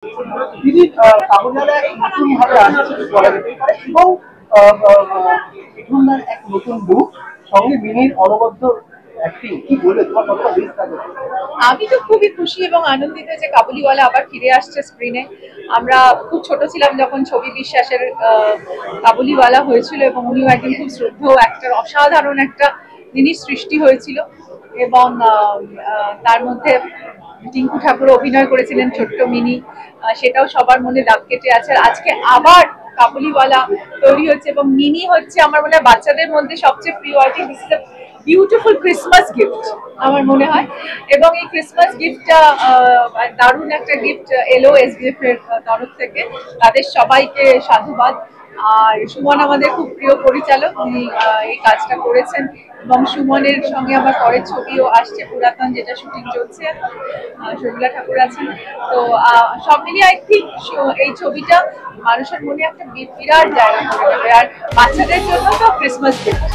তিনি কাবুলিওয়ালা এক নতুন ভাবে আসছে বলা যেতে পারে এবং মিঠুনদার এক নতুন লুক সঙ্গে মিনির অনবদ্য অ্যাক্টিং কি বলে তোমার কতটা বেশ লাগে? আমি তো খুবই খুশি এবং আনন্দিত যে কাবুলিওয়ালা আবার ফিরে আসছে স্ক্রিনে। আমরা খুব ছোট ছিলাম যখন ছবি বিশ্বাসের কাবুলিওয়ালা হয়েছিল এবং উনিও একদিন খুব শ্রদ্ধেয় অ্যাক্টর, অসাধারণ একটা জিনিস সৃষ্টি হয়েছিল এবং তার মধ্যে টিঙ্কু ঠাকুর অভিনয় করেছিলেন ছোট্ট মিনি, সেটাও সবার মনে দাগ কেটে আছে। আজকে আবার কাবুলিওয়ালা তৈরি হচ্ছে এবং মিনি হচ্ছে আমার মনে হয় বাচ্চাদের মধ্যে সবচেয়ে প্রিয়। I think this is a beautiful Christmas gift আমার মনে হয় এবং এই ক্রিসমাস গিফটটা দারুণ একটা গিফট এলো এসবিএফ এর তরফ থেকে। তাদের সবাইকে সাধুবাদ। আর সুমন আমাদের খুব প্রিয় পরিচালক, উনি এই কাজটা করেছেন এবং সুমনের সঙ্গে আমার পরের ছবিও আসছে পুরাতন, যেটা শুটিং চলছে এখন। শর্মিলা ঠাকুর আছেন। তো সব মিলিয়ে আই থিঙ্ক এই ছবিটা মানুষের মনে একটা বিরাট জায়গা করে দেবে, আর বাচ্চাদের জন্য তো ক্রিসমাস গিফট।